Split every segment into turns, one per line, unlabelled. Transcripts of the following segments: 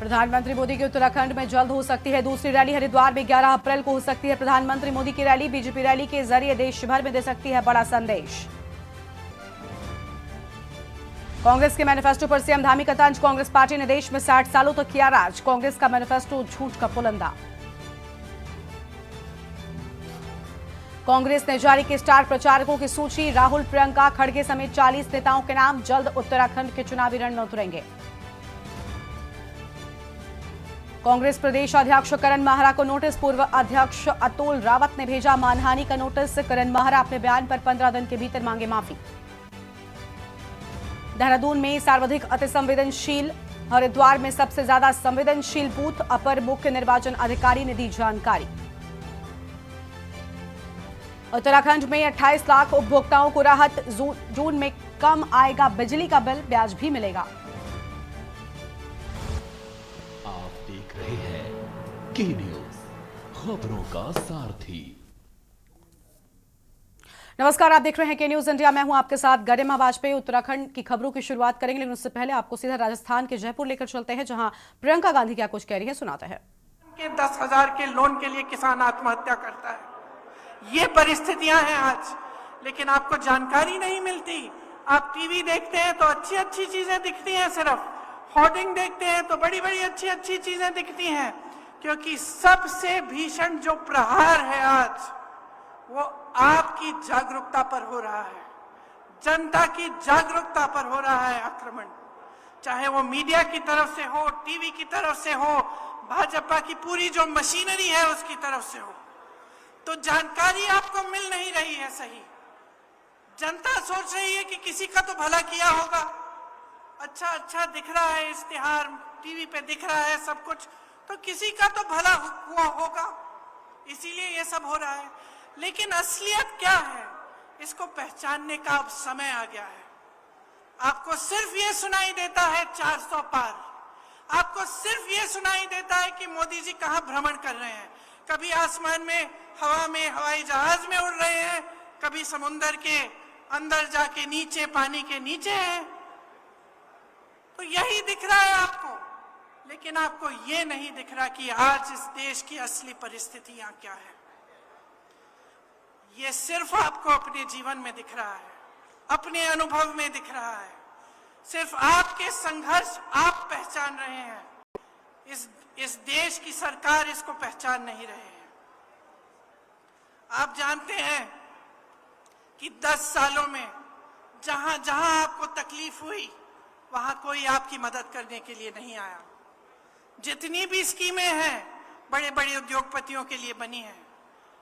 प्रधानमंत्री मोदी की उत्तराखंड में जल्द हो सकती है दूसरी रैली। हरिद्वार में 11 अप्रैल को हो सकती है प्रधानमंत्री मोदी की रैली। बीजेपी रैली के जरिए देश भर में दे सकती है बड़ा संदेश। कांग्रेस के मैनिफेस्टो पर सीएम धामी का तंज। कांग्रेस पार्टी ने देश में 60 सालों तक किया राज। कांग्रेस का मैनिफेस्टो झूठ का पुलंदा। कांग्रेस ने जारी की स्टार प्रचारकों की सूची। राहुल, प्रियंका खड़गे समेत 40 नेताओं के नाम जल्द उत्तराखंड के चुनावी रण में उतरेंगे। कांग्रेस प्रदेश अध्यक्ष करण माहरा को नोटिस। पूर्व अध्यक्ष अतुल रावत ने भेजा मानहानि का नोटिस। करण माहरा अपने बयान पर 15 दिन के भीतर मांगे माफी। देहरादून में सर्वाधिक अति संवेदनशील, हरिद्वार में सबसे ज्यादा संवेदनशील बूथ। अपर मुख्य निर्वाचन अधिकारी ने दी जानकारी। उत्तराखंड में 28 लाख उपभोक्ताओं को राहत। जून में कम आएगा बिजली का बिल, ब्याज भी मिलेगा।
आप देख रहे हैं के न्यूज, खबरों का सारथी।
नमस्कार, आप देख रहे हैं के न्यूज इंडिया। मैं हूं आपके साथ गरिमा वाजपेयी। उत्तराखंड की खबरों की शुरुआत करेंगे, लेकिन उससे पहले आपको सीधा राजस्थान के जयपुर लेकर चलते हैं, जहां प्रियंका गांधी क्या कुछ कह रही है, सुनाते हैं।
10,000 के लोन के लिए किसान आत्महत्या करता है। ये परिस्थितियां हैं आज, लेकिन आपको जानकारी नहीं मिलती। आप टीवी देखते हैं तो अच्छी अच्छी चीजें दिखती हैं, सिर्फ होर्डिंग देखते हैं तो बड़ी बड़ी अच्छी अच्छी चीजें दिखती हैं, क्योंकि सबसे भीषण जो प्रहार है आज वो आपकी जागरूकता पर हो रहा है, जनता की जागरूकता पर हो रहा है आक्रमण। चाहे वो मीडिया की तरफ से हो, टीवी की तरफ से हो, भाजपा की पूरी जो मशीनरी है उसकी तरफ से हो, तो जानकारी आपको मिल नहीं रही है सही। जनता सोच रही है कि किसी का तो भला किया होगा, अच्छा अच्छा दिख रहा है, इश्तिहार टीवी पे दिख रहा है सब कुछ, तो किसी का तो भला हुआ होगा, इसीलिए ये सब हो रहा है। लेकिन असलियत क्या है, इसको पहचानने का अब समय आ गया है। आपको सिर्फ ये सुनाई देता है 400 पार, आपको सिर्फ ये सुनाई देता है कि मोदी जी कहां भ्रमण कर रहे हैं। कभी आसमान में, हवा में, हवाई जहाज में उड़ रहे हैं, कभी समुद्र के अंदर जाके नीचे, पानी के नीचे हैं। तो यही दिख रहा है आपको, लेकिन आपको ये नहीं दिख रहा कि आज इस देश की असली परिस्थितियां क्या है। ये सिर्फ आपको अपने जीवन में दिख रहा है, अपने अनुभव में दिख रहा है, सिर्फ आपके संघर्ष आप पहचान रहे हैं। इस देश की सरकार इसको पहचान नहीं रहे हैं। आप जानते हैं कि 10 सालों में जहां जहां आपको तकलीफ हुई वहां कोई आपकी मदद करने के लिए नहीं आया। जितनी भी स्कीमें हैं बड़े बड़े उद्योगपतियों के लिए बनी हैं,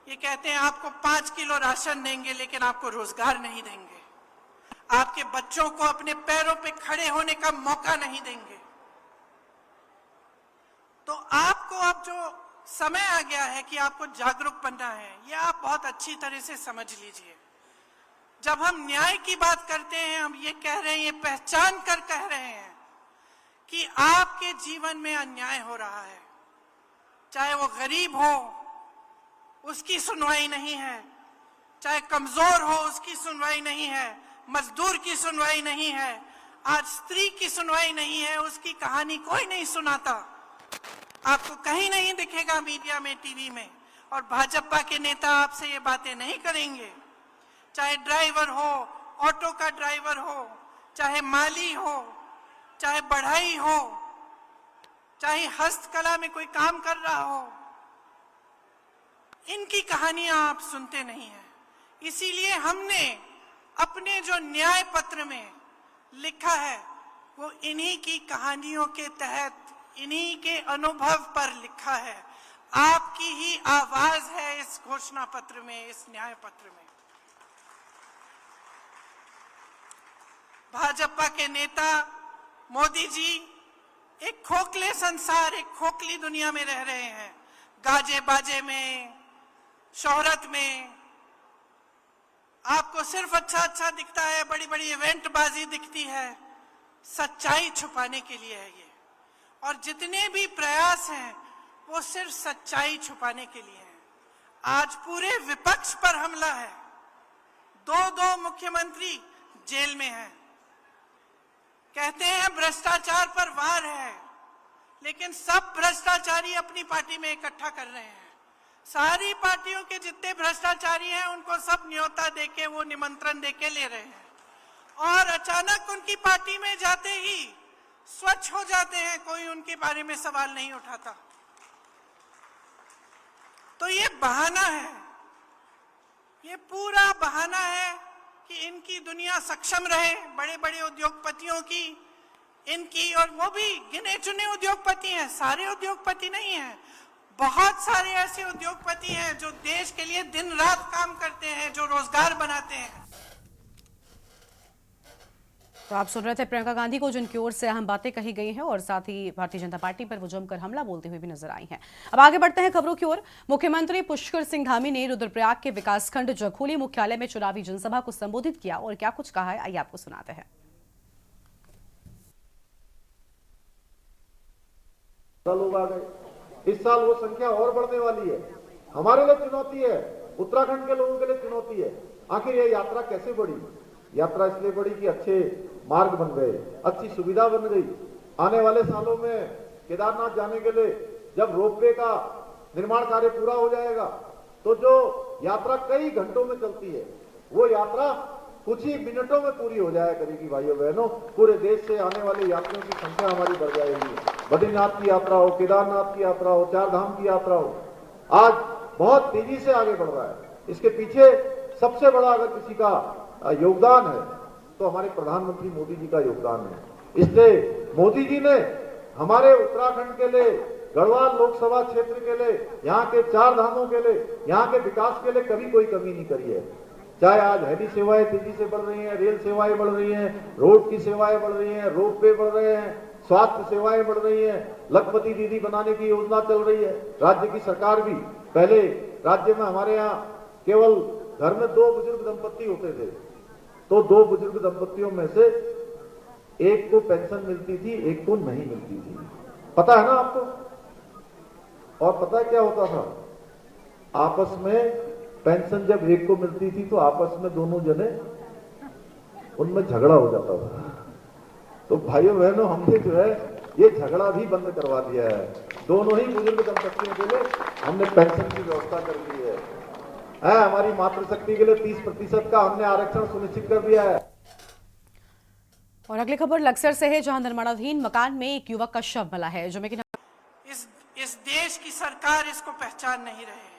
ये कहते हैं आपको 5 किलो राशन देंगे, लेकिन आपको रोजगार नहीं देंगे, आपके बच्चों को अपने पैरों पे खड़े होने का मौका नहीं देंगे। तो आपको अब जो समय आ गया है कि आपको जागरूक बनना है, ये आप बहुत अच्छी तरह से समझ लीजिए। जब हम न्याय की बात करते हैं, हम ये कह रहे हैं, ये पहचान कर कह रहे हैं कि आपके जीवन में अन्याय हो रहा है। चाहे वो गरीब हो, उसकी सुनवाई नहीं है, चाहे कमजोर हो, उसकी सुनवाई नहीं है, मजदूर की सुनवाई नहीं है, आज स्त्री की सुनवाई नहीं है, उसकी कहानी कोई नहीं सुनाता। आपको कहीं नहीं दिखेगा मीडिया में, टीवी में, और भाजपा के नेता आपसे ये बातें नहीं करेंगे। चाहे ड्राइवर हो, ऑटो का ड्राइवर हो, चाहे माली हो, चाहे बढ़ई हो, चाहे हस्तकला में कोई काम कर रहा हो, इनकी कहानियां आप सुनते नहीं हैं। इसीलिए हमने अपने जो न्याय पत्र में लिखा है वो इन्हीं की कहानियों के तहत, इन्हीं के अनुभव पर लिखा है। आपकी ही आवाज है इस घोषणा पत्र में, इस न्याय पत्र में। भाजपा के नेता मोदी जी एक खोखले संसार, एक खोखली दुनिया में रह रहे हैं। गाजे बाजे में, शोहरत में आपको सिर्फ अच्छा अच्छा दिखता है, बड़ी बड़ी इवेंट बाजी दिखती है। सच्चाई छुपाने के लिए है ये, और जितने भी प्रयास हैं वो सिर्फ सच्चाई छुपाने के लिए हैं। आज पूरे विपक्ष पर हमला है, दो मुख्यमंत्री जेल में हैं, कहते हैं भ्रष्टाचार पर वार है, लेकिन सब भ्रष्टाचारी अपनी पार्टी में इकट्ठा कर रहे हैं। सारी पार्टियों के जितने भ्रष्टाचारी हैं उनको सब न्योता देके, वो निमंत्रण देके ले रहे हैं, और अचानक उनकी पार्टी में जाते ही स्वच्छ हो जाते हैं, कोई उनके बारे में सवाल नहीं उठाता। तो ये बहाना है, ये पूरा बहाना है कि इनकी दुनिया सक्षम रहे, बड़े बड़े उद्योगपतियों की, इनकी, और वो भी गिने चुने उद्योगपति हैं, सारे उद्योगपति नहीं हैं। बहुत सारे ऐसे उद्योगपति हैं जो देश के लिए दिन रात काम करते हैं, जो रोजगार बनाते हैं।
तो आप सुन रहे थे प्रियंका गांधी को, जिनकी ओर से अहम बातें कही गई हैं और साथ ही भारतीय जनता पार्टी पर वो जमकर हमला बोलते हुए भी नजर आई हैं। अब आगे बढ़ते हैं खबरों की ओर। मुख्यमंत्री पुष्कर सिंह धामी ने रुद्रप्रयाग के विकासखंड जखोली मुख्यालय में चुनावी जनसभा को संबोधित किया और क्या कुछ कहा है, आइए आपको सुनाते हैं।
लोग आ गए, इस साल वो संख्या और बढ़ने वाली है। हमारे लिए चुनौती है, उत्तराखंड के लोगों के लिए चुनौती है। आखिर ये यात्रा कैसे बढ़ी? यात्रा इसलिए बढ़ी कि अच्छे मार्ग बन गए, अच्छी सुविधा बन गई। आने वाले सालों में केदारनाथ जाने के लिए जब रोपवे का निर्माण कार्य पूरा हो जाएगा तो जो यात्रा कई घंटों में चलती है, वो यात्रा कुछ ही मिनटों में पूरी हो जाया करेगी। भाइयों बहनों, पूरे देश से आने वाले यात्रियों की संख्या हमारी बढ़ जाएगी। बद्रीनाथ की यात्रा हो, केदारनाथ की यात्रा हो, चार धाम की यात्रा हो, आज बहुत तेजी से आगे बढ़ रहा है। इसके पीछे सबसे बड़ा अगर किसी का योगदान है तो हमारे प्रधानमंत्री मोदी जी का योगदान है। इसलिए मोदी जी ने हमारे उत्तराखंड के लिए, गढ़वाल लोकसभा क्षेत्र के लिए, यहाँ के चार धामों के लिए, यहाँ के विकास के लिए कभी कोई कमी नहीं करी है। चाहे आज हेली सेवाएं तेजी से बढ़ रही हैं, रेल सेवाएं बढ़ रही हैं, रोड की सेवाएं बढ़ रही हैं, रोपवे बढ़ रहे हैं, स्वास्थ्य सेवाएं बढ़ रही हैं, लखपति दीदी बनाने की योजना चल रही है। राज्य की सरकार भी, पहले राज्य में हमारे यहाँ केवल घर में 2 बुजुर्ग दंपत्ति होते थे, तो 2 बुजुर्ग दंपत्तियों में से एक को पेंशन मिलती थी, एक को नहीं मिलती थी। पता है ना आपको? और पता है क्या होता था? आपस में पेंशन जब एक को मिलती थी तो आपस में दोनों जने उनमें झगड़ा हो जाता था। तो भाइयों बहनों, हमने जो है ये झगड़ा भी बंद करवा दिया है। दोनों ही बुजुर्ग दंपत्तियों के लिए हमने पेंशन की व्यवस्था कर दी है। हमारी मातृशक्ति के लिए 30% का हमने आरक्षण सुनिश्चित कर दिया है।
और अगली खबर लक्सर से है, जहां निर्माणाधीन मकान में एक युवक का शव मिला है, जो कि
इस देश की सरकार इसको पहचान नहीं रहे हैं।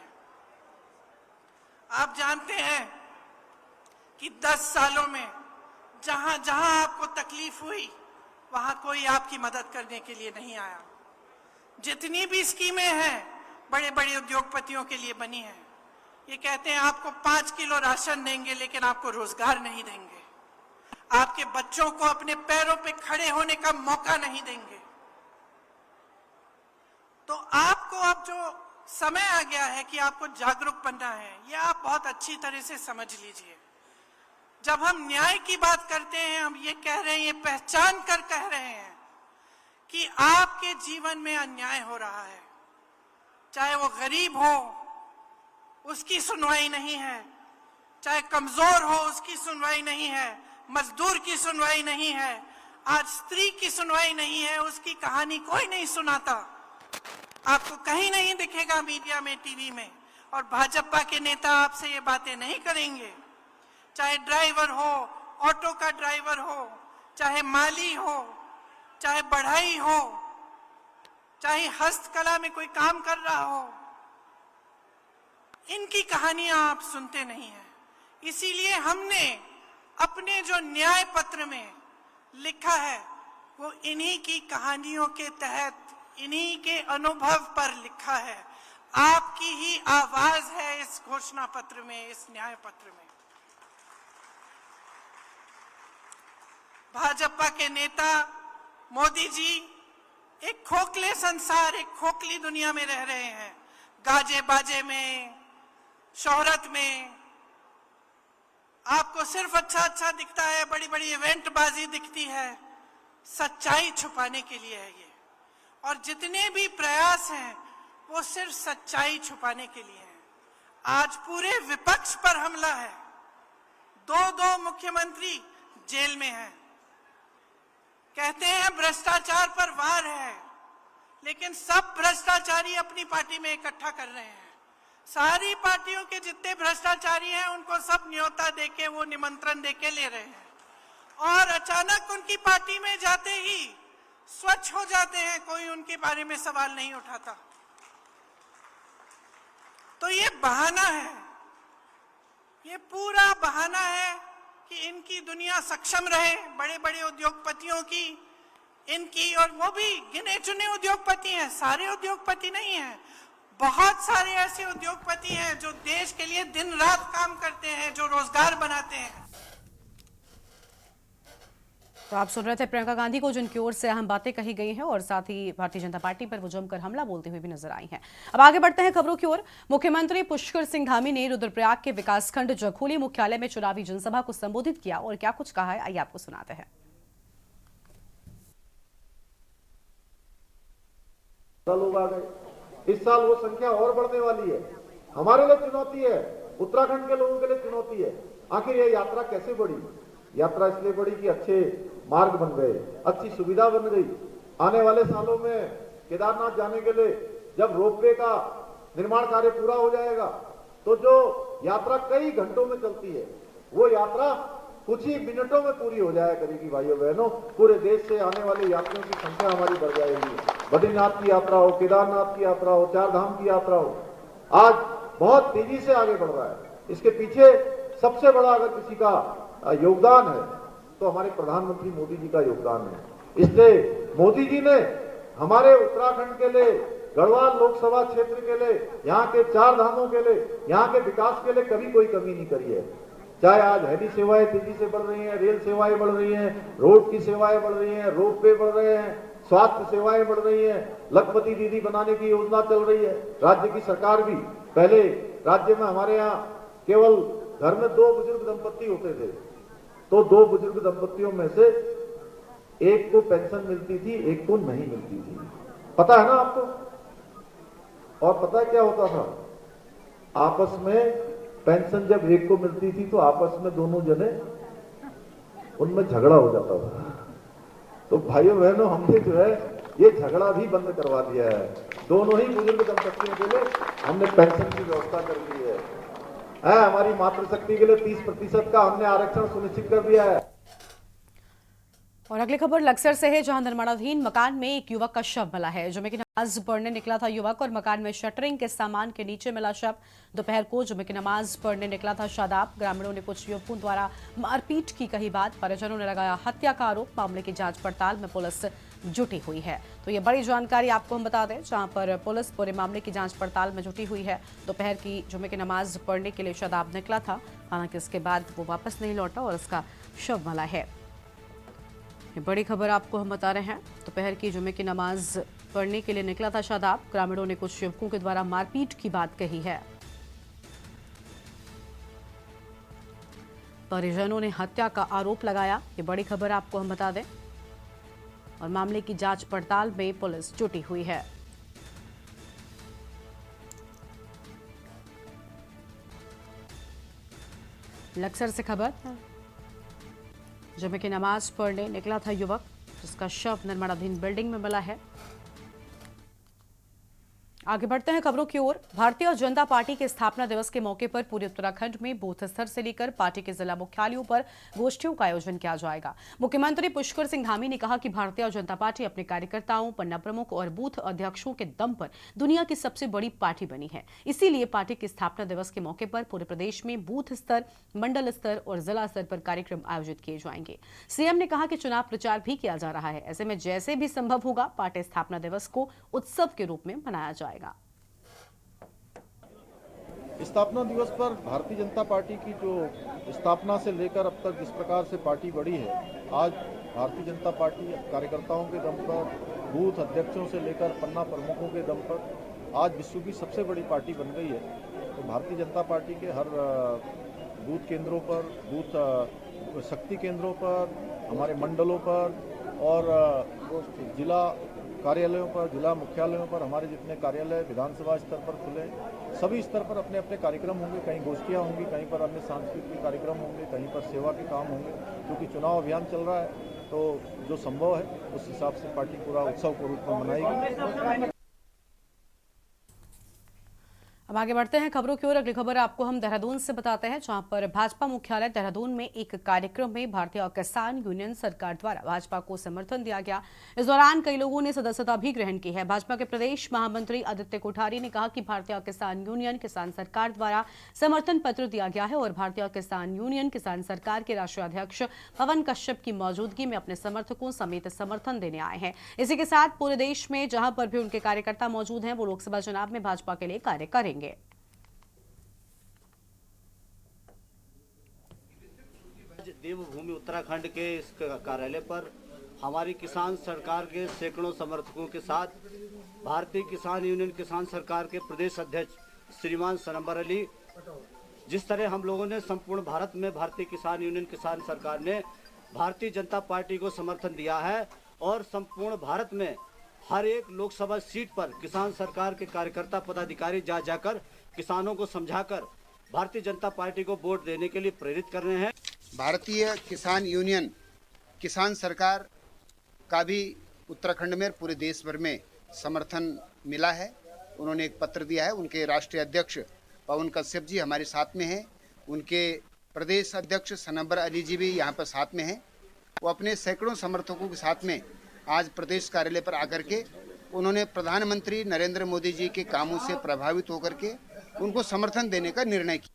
आप जानते हैं कि 10 सालों में जहां जहां आपको तकलीफ हुई, वहां कोई आपकी मदद करने के लिए नहीं आया। जितनी भी स्कीमें हैं बड़े बड़े उद्योगपतियों के लिए बनी हैं, ये कहते हैं आपको 5 किलो राशन देंगे लेकिन आपको रोजगार नहीं देंगे, आपके बच्चों को अपने पैरों पे खड़े होने का मौका नहीं देंगे। तो आपको अब जो समय आ गया है कि आपको जागरूक बनना है, यह आप बहुत अच्छी तरह से समझ लीजिए। जब हम न्याय की बात करते हैं, हम ये कह रहे हैं, ये पहचान कर कह रहे हैं कि आपके जीवन में अन्याय हो रहा है। चाहे वो गरीब हो, उसकी सुनवाई नहीं है, चाहे कमजोर हो, उसकी सुनवाई नहीं है, मजदूर की सुनवाई नहीं है, आज स्त्री की सुनवाई नहीं है, उसकी कहानी कोई नहीं सुनाता। आपको कहीं नहीं दिखेगा मीडिया में, टीवी में, और भाजपा के नेता आपसे ये बातें नहीं करेंगे। चाहे ड्राइवर हो, ऑटो का ड्राइवर हो, चाहे माली हो, चाहे बढ़ई हो, चाहे हस्तकला में कोई काम कर रहा हो, इनकी कहानियां आप सुनते नहीं हैं। इसीलिए हमने अपने जो न्याय पत्र में लिखा है वो इन्हीं की कहानियों के तहत, इन्हीं के अनुभव पर लिखा है। आपकी ही आवाज है इस घोषणा पत्र में, इस न्याय पत्र में। भाजपा के नेता मोदी जी एक खोखले संसार, एक खोखली दुनिया में रह रहे हैं। गाजे बाजे में, शोहरत में आपको सिर्फ अच्छा अच्छा दिखता है, बड़ी बड़ी इवेंट बाजी दिखती है। सच्चाई छुपाने के लिए है ये, और जितने भी प्रयास हैं वो सिर्फ सच्चाई छुपाने के लिए हैं। आज पूरे विपक्ष पर हमला है, 2 मुख्यमंत्री जेल में हैं, कहते हैं भ्रष्टाचार पर वार है, लेकिन सब भ्रष्टाचारी अपनी पार्टी में इकट्ठा कर रहे हैं। सारी पार्टियों के जितने भ्रष्टाचारी हैं उनको सब न्योता देके, वो निमंत्रण देके ले रहे हैं, और अचानक उनकी पार्टी में जाते ही स्वच्छ हो जाते हैं, कोई उनके बारे में सवाल नहीं उठाता। तो ये बहाना है, ये पूरा बहाना है कि इनकी दुनिया सक्षम रहे, बड़े बड़े उद्योगपतियों की, इनकी, और वो भी गिने चुने उद्योगपति हैं, सारे उद्योगपति नहीं हैं। बहुत सारे ऐसे उद्योगपति हैं जो देश के लिए दिन रात काम करते हैं, जो रोजगार बनाते हैं।
तो आप सुन रहे थे प्रियंका गांधी को, जिनकी ओर से अहम बातें कही गई हैं और साथ ही भारतीय जनता पार्टी पर वो जमकर हमला बोलते हुए भी नजर आई हैं। अब आगे बढ़ते हैं खबरों की ओर। मुख्यमंत्री पुष्कर सिंह धामी ने रुद्रप्रयाग के विकासखंड जखोली मुख्यालय में चुनावी जनसभा को संबोधित किया और क्या कुछ कहा है, आइए आपको सुनाते हैं।
लोग आ गए, इस साल वो संख्या और बढ़ने वाली है। हमारे लिए चुनौती है, उत्तराखंड के लोगों के लिए चुनौती है। आखिर यह यात्रा कैसे बढ़ी? यात्रा इसलिए बढ़ी कि अच्छे मार्ग बन गए, अच्छी सुविधा बन गई। आने वाले सालों में केदारनाथ जाने के लिए जब रोपवे का निर्माण कार्य पूरा हो जाएगा तो जो यात्रा कई घंटों में चलती है, वो यात्रा कुछ ही मिनटों में पूरी हो जाया करेगी। भाइयों बहनों, पूरे देश से आने वाले यात्रियों की संख्या हमारी बढ़ जाएगी। बद्रीनाथ की यात्रा हो, केदारनाथ की यात्रा हो, चार धाम की यात्रा हो, आज बहुत तेजी से आगे बढ़ रहा है। इसके पीछे सबसे बड़ा अगर किसी का योगदान है तो हमारे प्रधानमंत्री मोदी जी का योगदान है। इसलिए मोदी जी ने हमारे उत्तराखंड के लिए, गढ़वाल लोकसभा क्षेत्र के लिए, यहाँ के चार धामों के लिए, यहाँ के विकास के लिए कभी कोई कमी नहीं करी है। चाहे आज हेली सेवाएं तेजी से बढ़ रही हैं, रेल सेवाएं बढ़ रही हैं, रोड की सेवाएं बढ़ रही हैं, रोपवे बढ़ रहे हैं, स्वास्थ्य सेवाएं बढ़ रही हैं, लखपति दीदी बनाने की योजना चल रही है। राज्य की सरकार भी, पहले राज्य में हमारे यहाँ केवल घर में 2 बुजुर्ग दंपत्ति होते थे, तो 2 बुजुर्ग दंपत्तियों में से एक को पेंशन मिलती थी, एक को नहीं मिलती थी। पता है ना आपको? और पता है क्या होता था? आपस में पेंशन जब एक को मिलती थी तो आपस में दोनों जने उनमें झगड़ा हो जाता था। तो भाइयों बहनों, हमने जो है ये झगड़ा भी बंद करवा दिया है। दोनों ही बुजुर्ग दंपत्तियों के लिए हमने पेंशन की व्यवस्था कर दी है। हमारी मातृशक्ति के लिए 30% का हमने आरक्षण सुनिश्चित कर दिया है।
और अगली खबर लक्सर से है, जहां निर्माणाधीन मकान में एक युवक का शव मिला है। जुमे की नमाज पढ़ने निकला था युवक और मकान में शटरिंग के सामान के नीचे मिला शव। दोपहर को जुमे की नमाज पढ़ने निकला था शादाब। ग्रामीणों ने कुछ युवकों द्वारा मारपीट की कही बात, परिजनों ने लगाया हत्या का आरोप। मामले की जांच पड़ताल में पुलिस जुटी हुई है। तो ये बड़ी जानकारी आपको हम बता दें, जहां पर पुलिस पूरे मामले की जांच पड़ताल में जुटी हुई है। दोपहर की जुमे की नमाज पढ़ने के लिए शादाब निकला था, हालांकि इसके बाद वो वापस नहीं लौटा और उसका शव मिला है। ये बड़ी खबर आपको हम बता रहे हैं। दोपहर की जुमे की नमाज पढ़ने के लिए निकला था शादाब। ग्रामीणों ने कुछ युवकों के द्वारा मारपीट की बात कही है। परिजनों ने हत्या का आरोप लगाया। ये बड़ी खबर आपको हम बता दें, और मामले की जांच पड़ताल में पुलिस जुटी हुई है। लक्सर से खबर, जुमे की नमाज पढ़ने निकला था युवक, जिसका शव निर्माणाधीन बिल्डिंग में मिला है। आगे बढ़ते हैं खबरों की ओर। भारतीय जनता पार्टी के स्थापना दिवस के मौके पर पूरे उत्तराखंड में बूथ स्तर से लेकर पार्टी के जिला मुख्यालयों पर गोष्ठियों का आयोजन किया जाएगा। मुख्यमंत्री पुष्कर सिंह धामी ने कहा कि भारतीय जनता पार्टी अपने कार्यकर्ताओं, पन्ना प्रमुख और बूथ अध्यक्षों के दम पर दुनिया की सबसे बड़ी पार्टी बनी है। इसीलिए पार्टी के स्थापना दिवस के मौके पर पूरे प्रदेश में बूथ स्तर, मंडल स्तर और जिला स्तर पर कार्यक्रम आयोजित किए जाएंगे। सीएम ने कहा कि चुनाव प्रचार भी किया जा रहा है। ऐसे में जैसे भी संभव होगा, पार्टी स्थापना दिवस को उत्सव के रूप में मनाया जाएगा।
स्थापना दिवस पर भारतीय जनता पार्टी की जो स्थापना से लेकर अब तक जिस प्रकार से पार्टी बढ़ी है, आज भारतीय जनता पार्टी कार्यकर्ताओं के दम पर, बूथ अध्यक्षों से लेकर पन्ना प्रमुखों के दम पर आज विश्व की सबसे बड़ी पार्टी बन गई है। तो भारतीय जनता पार्टी के हर बूथ केंद्रों पर, बूथ शक्ति केंद्रों पर, हमारे मंडलों पर और जिला कार्यालयों पर, जिला मुख्यालयों पर हमारे जितने कार्यालय विधानसभा स्तर पर खुले, सभी स्तर पर अपने अपने कार्यक्रम होंगे। कहीं गोष्ठियाँ होंगी, कहीं पर अन्य सांस्कृतिक कार्यक्रम होंगे, कहीं पर सेवा के काम होंगे, क्योंकि चुनाव अभियान चल रहा है। तो जो संभव है उस हिसाब से पार्टी पूरा उत्सव के रूप में मनाएगी।
अब आगे बढ़ते हैं खबरों की ओर। अगली खबर आपको हम देहरादून से बताते हैं, जहां पर भाजपा मुख्यालय देहरादून में एक कार्यक्रम में भारतीय किसान यूनियन सरकार द्वारा भाजपा को समर्थन दिया गया। इस दौरान कई लोगों ने सदस्यता भी ग्रहण की है। भाजपा के प्रदेश महामंत्री आदित्य कोठारी ने कहा कि भारतीय किसान यूनियन किसान सरकार द्वारा समर्थन पत्र दिया गया है और भारतीय किसान यूनियन किसान सरकार के राष्ट्रीय अध्यक्ष पवन कश्यप की मौजूदगी में अपने समर्थकों समेत समर्थन देने आए हैं। इसी के साथ पूरे देश में जहां पर भी उनके कार्यकर्ता मौजूद हैं, वो लोकसभा चुनाव में भाजपा के लिए कार्य करेंगे।
देवभूमि उत्तराखंड के इस कार्यालय पर हमारी किसान सरकार के सैकड़ों समर्थकों के साथ भारतीय किसान यूनियन किसान सरकार के प्रदेश अध्यक्ष श्रीमान सनम्बर अली, जिस तरह हम लोगों ने संपूर्ण भारत में भारतीय किसान यूनियन किसान सरकार ने भारतीय जनता पार्टी को समर्थन दिया है और संपूर्ण भारत में हर एक लोकसभा सीट पर किसान सरकार के कार्यकर्ता पदाधिकारी जा जाकर किसानों को समझाकर भारतीय जनता पार्टी को वोट देने के लिए प्रेरित कर रहे हैं।
भारतीय किसान यूनियन किसान सरकार का भी उत्तराखंड में पूरे देश भर में समर्थन मिला है। उन्होंने एक पत्र दिया है। उनके राष्ट्रीय अध्यक्ष पवन कश्यप जी हमारे साथ में हैं, उनके प्रदेश अध्यक्ष सनम्बर अली जी भी यहाँ पर साथ में हैं। वो अपने सैकड़ों समर्थकों के साथ में आज प्रदेश कार्यालय पर आकर के उन्होंने प्रधानमंत्री नरेंद्र मोदी जी के कामों से प्रभावित होकर के उनको समर्थन देने का निर्णय किया।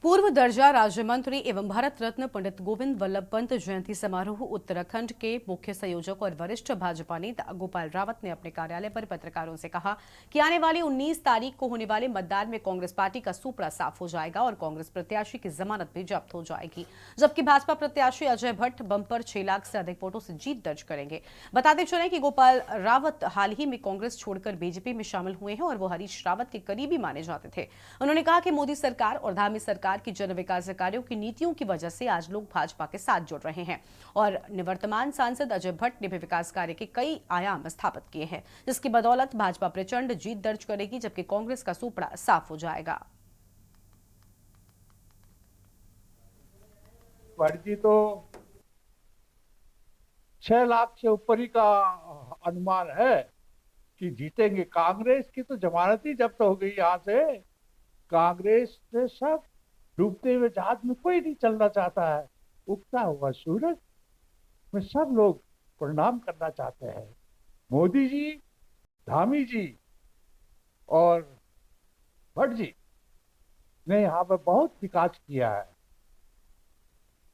पूर्व दर्जा राज्य मंत्री एवं भारत रत्न पंडित गोविंद वल्लभ पंत जयंती समारोह उत्तराखंड के मुख्य संयोजक और वरिष्ठ भाजपा नेता गोपाल रावत ने अपने कार्यालय पर पत्रकारों से कहा कि आने वाली 19 तारीख को होने वाले मतदान में कांग्रेस पार्टी का सूपड़ा साफ हो जाएगा और कांग्रेस प्रत्याशी की जमानत भी जब्त हो जाएगी, जबकि भाजपा प्रत्याशी अजय भट्ट बंपर 6 लाख से अधिक वोटों से जीत दर्ज करेंगे। बताते चले कि गोपाल रावत हाल ही में कांग्रेस छोड़कर बीजेपी में शामिल हुए हैं और वो हरीश रावत के करीबी माने जाते थे। उन्होंने कहा कि मोदी सरकार और धामी सरकार की जन विकास कार्यों की नीतियों की वजह से आज लोग भाजपा के साथ जुड़ रहे हैं और निवर्तमान सांसद अजय भट्ट ने भी विकास कार्य के कई आयाम स्थापित किए हैं, जिसकी बदौलत भाजपा प्रचंड जीत दर्ज करेगी, जबकि कांग्रेस का सूपड़ा साफ हो जाएगा।
भट्ट जी तो 6 लाख से ऊपर ही का अनुमान है कि जीतेंगे। कांग्रेस की तो जमानत ही जब्त हो गई। यहाँ से कांग्रेस ने सब डूबते हुए जहाज में कोई नहीं चलना चाहता है। उगता हुआ सूरज में सब लोग प्रणाम करना चाहते हैं। मोदी जी, धामी जी और भट्ट जी ने यहाँ पर बहुत विकास किया है।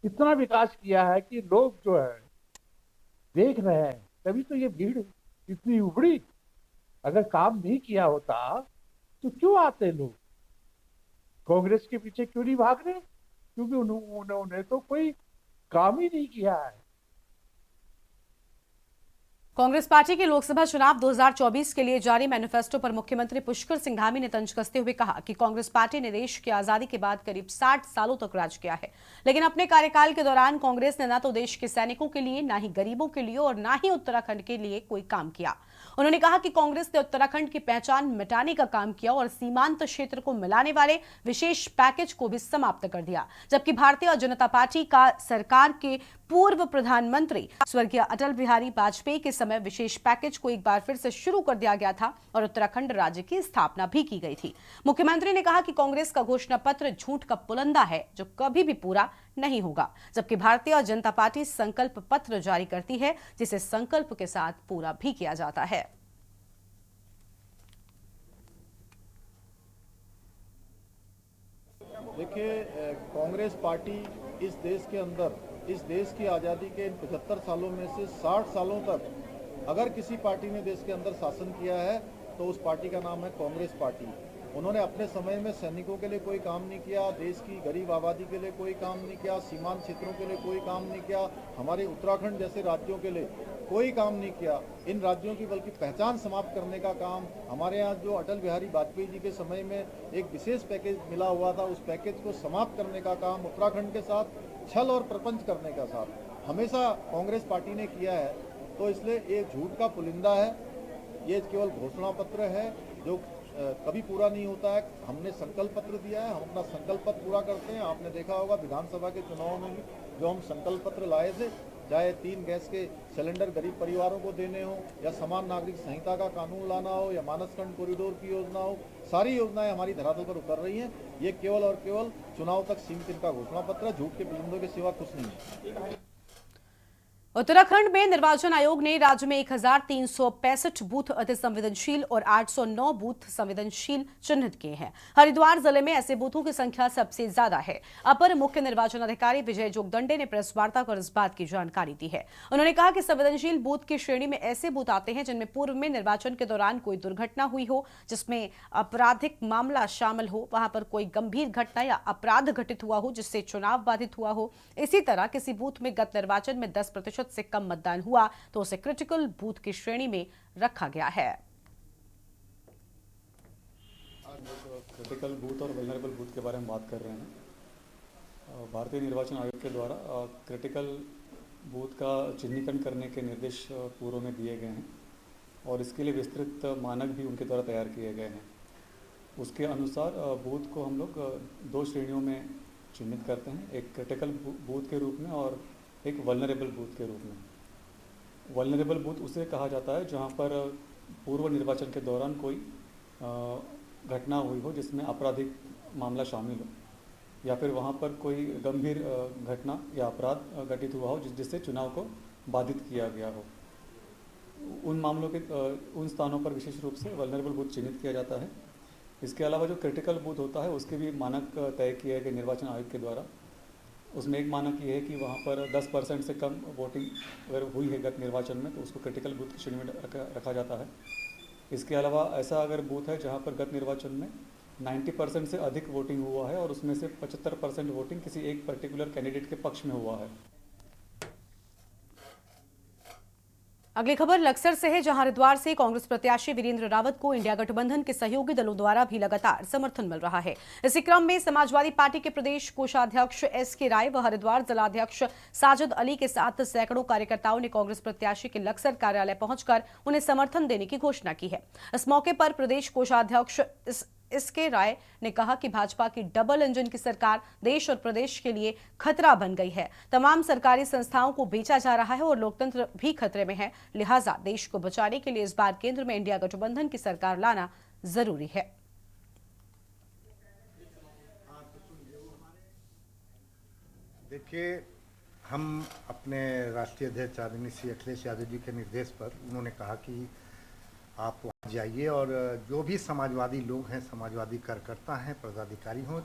इतना विकास किया है कि लोग जो है देख रहे हैं, तभी तो ये भीड़ इतनी उभड़ी। अगर काम नहीं किया होता तो क्यों आते लोग? कांग्रेस के पीछे क्यों नहीं भाग रहे? क्योंकि उन्होंने तो कोई काम ही नहीं किया है।
कांग्रेस पार्टी के लोकसभा चुनाव 2024 के लिए जारी मैनिफेस्टो पर मुख्यमंत्री पुष्कर सिंह धामी ने तंज कसते हुए कहा कि कांग्रेस पार्टी ने देश की आजादी के बाद करीब 60 सालों तक राज किया है, लेकिन अपने कार्यकाल के दौरान कांग्रेस ने न तो देश के सैनिकों के लिए, न ही गरीबों के लिए और न ही उत्तराखंड के लिए कोई काम किया। उन्होंने कहा कि कांग्रेस ने उत्तराखंड की पहचान मिटाने का काम किया और सीमांत क्षेत्र को मिलाने वाले विशेष पैकेज को भी समाप्त कर दिया, जबकि भारतीय जनता पार्टी का सरकार के पूर्व प्रधानमंत्री स्वर्गीय अटल बिहारी वाजपेयी के समय विशेष पैकेज को एक बार फिर से शुरू कर दिया गया था और उत्तराखंड राज्य की स्थापना भी की गई थी। मुख्यमंत्री ने कहा कि कांग्रेस का घोषणा पत्र झूठ का पुलंदा है जो कभी भी पूरा नहीं होगा, जबकि भारतीय जनता पार्टी संकल्प पत्र जारी करती है जिसे संकल्प के साथ पूरा भी किया जाता है।
देखिए, कांग्रेस पार्टी इस देश के अंदर, इस देश की आज़ादी के 75 सालों में से 60 सालों तक अगर किसी पार्टी ने देश के अंदर शासन किया है तो उस पार्टी का नाम है कांग्रेस पार्टी। उन्होंने अपने समय में सैनिकों के लिए कोई काम नहीं किया, देश की गरीब आबादी के लिए कोई काम नहीं किया, सीमांत क्षेत्रों के लिए कोई काम नहीं किया, हमारे उत्तराखंड जैसे राज्यों के लिए कोई काम नहीं किया। इन राज्यों की बल्कि पहचान समाप्त करने का काम, हमारे यहाँ जो अटल बिहारी वाजपेयी जी के समय में एक विशेष पैकेज मिला हुआ था, उस पैकेज को समाप्त करने का काम उत्तराखंड के साथ छल और प्रपंच करने का साथ हमेशा कांग्रेस पार्टी ने किया है। तो इसलिए ये झूठ का पुलिंदा है, ये केवल घोषणा पत्र है जो कभी पूरा नहीं होता है। हमने संकल्प पत्र दिया है, हम अपना संकल्प पत्र पूरा करते हैं। आपने देखा होगा विधानसभा के चुनाव में भी जो हम संकल्प पत्र लाए थे, चाहे 3 गैस के सिलेंडर गरीब परिवारों को देने हो, या समान नागरिक संहिता का कानून लाना हो, या मानसखंड कॉरिडोर की योजना हो, सारी योजनाएं हमारी धरातल पर उतर रही हैं। ये केवल और केवल चुनाव तक सीमित इनका घोषणा पत्र है, झूठ के बिंदुओं के सिवा कुछ नहीं है।
उत्तराखंड में निर्वाचन आयोग ने राज्य में 1365 बूथ अति संवेदनशील और 809 बूथ संवेदनशील चिन्हित किए हैं। हरिद्वार जिले में ऐसे बूथों की संख्या सबसे ज्यादा है। अपर मुख्य निर्वाचन अधिकारी विजय जोगदंडे ने प्रेस वार्ता कर इस बात की जानकारी दी है। उन्होंने कहा कि संवेदनशील बूथ की श्रेणी में ऐसे बूथ आते हैं जिनमें पूर्व में निर्वाचन के दौरान कोई दुर्घटना हुई हो, जिसमें आपराधिक मामला शामिल हो, वहां पर कोई गंभीर घटना या अपराध घटित हुआ हो जिससे चुनाव बाधित हुआ हो। इसी तरह किसी बूथ में गत निर्वाचन में 10% से कम मतदान हुआ तो उसे क्रिटिकल बूथ की श्रेणी में रखा गया है।
क्रिटिकल बूथ और वल्नरेबल बूथ के बारे में बात कर रहे हैं। भारतीय निर्वाचन आयोग के द्वारा क्रिटिकल बूथ का चिन्हीकरण करने के निर्देश पूर्व में दिए गए हैं और इसके लिए विस्तृत मानक भी उनके द्वारा तैयार किए गए हैं। उसके अनुसार बूथ को हम लोग 2 श्रेणियों में चिन्हित करते हैं, एक क्रिटिकल बूथ के रूप में और एक वल्नरेबल बूथ के रूप में। वल्नरेबल बूथ उसे कहा जाता है जहां पर पूर्व निर्वाचन के दौरान कोई घटना हुई हो जिसमें आपराधिक मामला शामिल हो, या फिर वहां पर कोई गंभीर घटना या अपराध घटित हुआ हो जिससे चुनाव को बाधित किया गया हो। उन मामलों के उन स्थानों पर विशेष रूप से वल्नरेबल बूथ चिन्हित किया जाता है। इसके अलावा जो क्रिटिकल बूथ होता है उसके भी मानक तय किए गए निर्वाचन आयोग के द्वारा। उसमें एक मानक ये है कि वहाँ पर 10% से कम वोटिंग अगर हुई है गत निर्वाचन में तो उसको क्रिटिकल बूथ की श्रेणी में रखा जाता है। इसके अलावा ऐसा अगर बूथ है जहाँ पर गत निर्वाचन में 90% से अधिक वोटिंग हुआ है और उसमें से 75% वोटिंग किसी एक पर्टिकुलर कैंडिडेट के पक्ष में हुआ है।
अगली खबर लक्सर से है, जहां हरिद्वार से कांग्रेस प्रत्याशी वीरेंद्र रावत को इंडिया गठबंधन के सहयोगी दलों द्वारा भी लगातार समर्थन मिल रहा है। इसी क्रम में समाजवादी पार्टी के प्रदेश कोषाध्यक्ष एस.के. राय व हरिद्वार जिलाध्यक्ष साजिद अली के साथ सैकड़ों कार्यकर्ताओं ने कांग्रेस प्रत्याशी के लक्सर कार्यालय पहुंचकर उन्हें समर्थन देने की घोषणा की है। इस मौके पर प्रदेश कोषाध्यक्ष एस.के. राय ने कहा कि भाजपा की डबल इंजन की सरकार देश और प्रदेश के लिए खतरा बन गई है। तमाम सरकारी संस्थाओं को बेचा जा रहा है और लोकतंत्र भी खतरे में है। लिहाजा देश को बचाने के लिए इस बार केंद्र में इंडिया गठबंधन की सरकार लाना जरूरी है।
देखिए, हम अपने राष्ट्रीय अध्यक्ष आदरणीय श्री अखिलेश यादव जी के निर्देश पर उन्होंने कहा कि आप वहाँ जाइए और जो भी समाजवादी लोग हैं, समाजवादी कार्यकर्ता हैं, पदाधिकारी हों,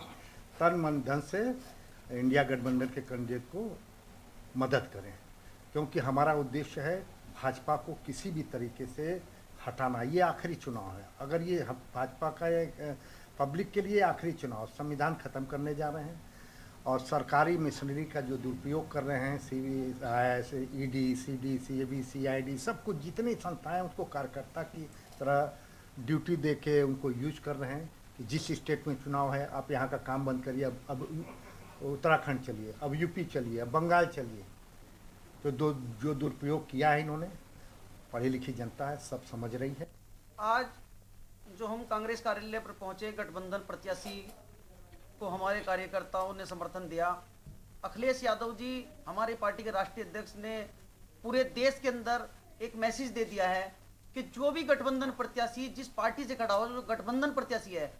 तन मन धन से इंडिया गठबंधन के कैंडिडेट को मदद करें, क्योंकि हमारा उद्देश्य है भाजपा को किसी भी तरीके से हटाना। ये आखिरी चुनाव है। अगर ये भाजपा का पब्लिक के लिए आखिरी चुनाव, संविधान खत्म करने जा रहे हैं और सरकारी मशीनरी का जो दुरुपयोग कर रहे हैं, CBI, ED, CD, CAB, CID, सब कुछ जितनी संस्थाएं उसको कार्यकर्ता की तरह ड्यूटी दे के उनको यूज कर रहे हैं कि जिस स्टेट में चुनाव है आप यहाँ का काम बंद करिए, अब उत्तराखंड चलिए, अब यूपी चलिए, अब बंगाल चलिए। तो जो दुरुपयोग किया है इन्होंने, पढ़ी लिखी जनता है, सब समझ रही है।
आज जो हम कांग्रेस कार्यालय पर पहुंचे, गठबंधन प्रत्याशी को हमारे कार्यकर्ताओं ने समर्थन दिया। अखिलेश यादव जी हमारी पार्टी के राष्ट्रीय अध्यक्ष ने पूरे देश के अंदर एक मैसेज दे दिया है कि जो भी गठबंधन प्रत्याशी जिस पार्टी से खड़ा हो, जो गठबंधन प्रत्याशी है,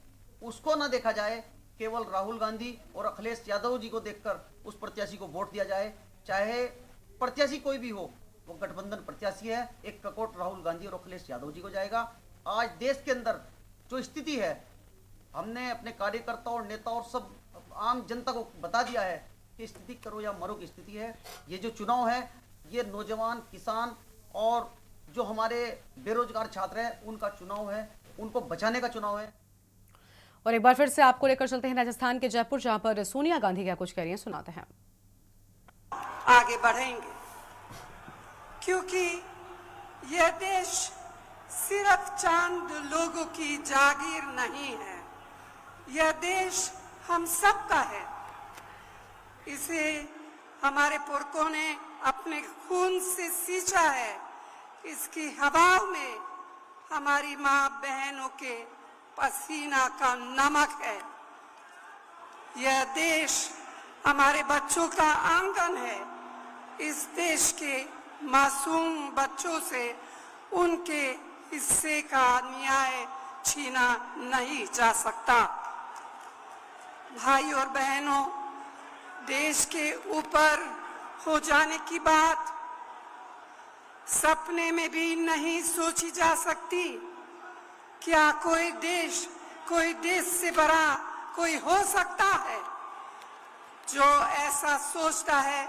उसको ना देखा जाए, केवल राहुल गांधी और अखिलेश यादव जी को देखकर उस प्रत्याशी को वोट दिया जाए। चाहे प्रत्याशी कोई भी हो, वो गठबंधन प्रत्याशी है। एक ककोट राहुल गांधी और अखिलेश यादव जी को जाएगा। आज देश के अंदर जो स्थिति है, हमने अपने कार्यकर्ताओं और नेताओं और सब आम जनता को बता दिया है कि स्थिति करो या मरो की स्थिति है। ये जो चुनाव है, ये नौजवान, किसान और जो हमारे बेरोजगार छात्र हैं, उनका चुनाव है, उनको बचाने का चुनाव है।
और एक बार फिर से आपको लेकर चलते हैं राजस्थान के जयपुर, जहां पर सोनिया गांधी क्या कुछ कह रही हैं, सुनाते हैं।
आगे बढ़ेंगे, क्योंकि यह देश सिर्फ चंद लोगों की जागीर नहीं है, यह देश हम सब का है। इसे हमारे पुरखों ने अपने खून से सींचा है। इसकी हवाओं में हमारी माँ बहनों के पसीना का नमक है। यह देश हमारे बच्चों का आंगन है। इस देश के मासूम बच्चों से उनके हिस्से का न्याय छीना नहीं जा सकता। भाई और बहनों, देश के ऊपर हो जाने की बात सपने में भी नहीं सोची जा सकती। क्या कोई देश से बड़ा कोई हो सकता है? जो ऐसा सोचता है,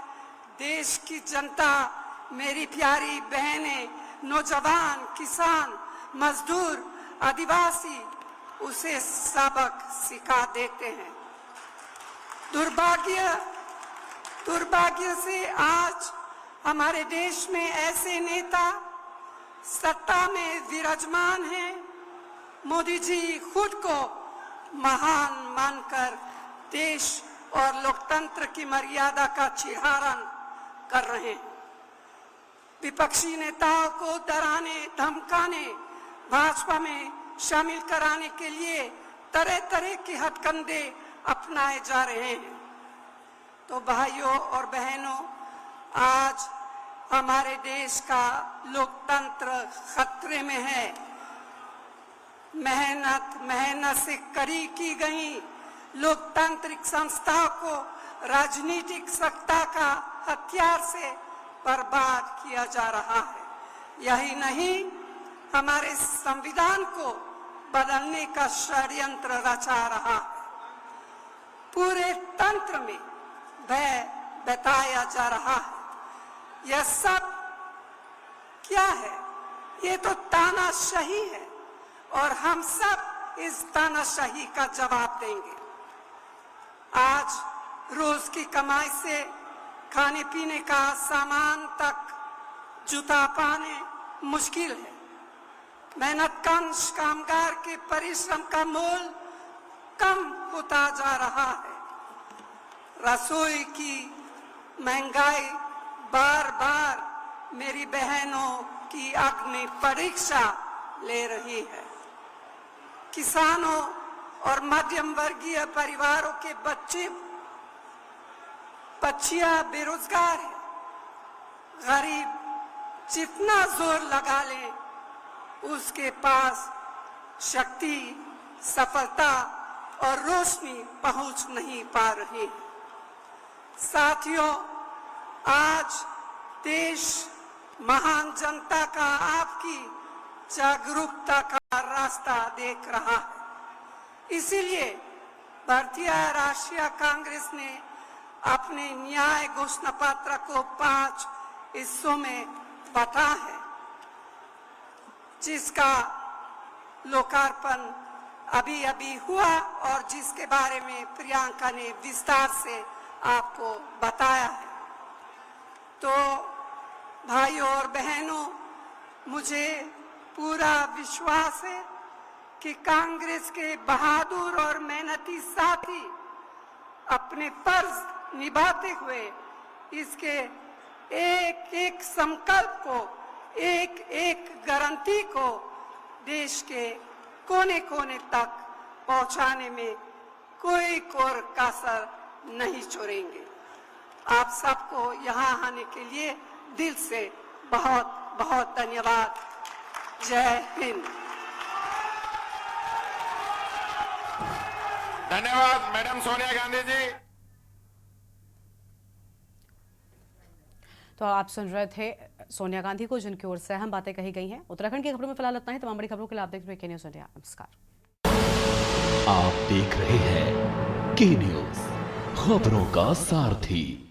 देश की जनता, मेरी प्यारी बहनें, नौजवान, किसान, मजदूर, आदिवासी उसे सबक सिखा देते हैं। दुर्भाग्य से आज हमारे देश में ऐसे नेता सत्ता में विराजमान हैं। मोदी जी खुद को महान मानकर देश और लोकतंत्र की मर्यादा का चिहारण कर रहे हैं। विपक्षी नेताओं को डराने, धमकाने, भाजपा में शामिल कराने के लिए तरह तरह के हथकंडे अपनाए जा रहे हैं। तो भाइयों और बहनों, आज हमारे देश का लोकतंत्र खतरे में है। मेहनत से कड़ी की गई लोकतांत्रिक संस्थाओं को राजनीतिक सत्ता का हथियार से बर्बाद किया जा रहा है। यही नहीं, हमारे संविधान को बदलने का षड्यंत्र रचा रहा है। पूरे तंत्र में भय बताया जा रहा है। यह सब क्या है? ये तो तानाशाही है और हम सब इस तानाशाही का जवाब देंगे। आज रोज की कमाई से खाने पीने का सामान तक जुटा पाने मुश्किल है। मेहनतकश कामगार के परिश्रम का मोल कम होता जा रहा है। रसोई की महंगाई बार बार मेरी बहनों की अग्नि परीक्षा ले रही है। किसानों और मध्यम वर्गीय परिवारों के बच्चियां बेरोजगार हैं। गरीब जितना जोर लगा ले, उसके पास शक्ति, सफलता और रोशनी पहुंच नहीं पा रही है। साथियों, आज देश महान जनता का आपकी जागरूकता का रास्ता देख रहा है। इसीलिए भारतीय राष्ट्रीय कांग्रेस ने अपने न्याय घोषणा पत्र को 5 हिस्सों में बांटा है, जिसका लोकार्पण अभी हुआ और जिसके बारे में प्रियंका ने विस्तार से आपको बताया है। तो भाइयों और बहनों, मुझे पूरा विश्वास है कि कांग्रेस के बहादुर और मेहनती साथी अपने फर्ज निभाते हुए इसके एक एक संकल्प को, एक एक गारंटी को देश के कोने कोने तक पहुंचाने में कोई कोर कसर नहीं छोड़ेंगे। आप सबको यहाँ आने के लिए दिल से बहुत बहुत धन्यवाद। जय हिंद।
धन्यवाद मैडम सोनिया गांधी जी।
तो आप सुन रहे थे सोनिया गांधी को, जिनकी ओर से अहम बातें कही गई हैं। उत्तराखंड की खबरों में फिलहाल इतना ही। तमाम बड़ी खबरों के लिए आप देख रहे हैं के न्यूज़ इंडिया। नमस्कार।
आप देख रहे हैं के न्यूज़, खबरों का सारथी।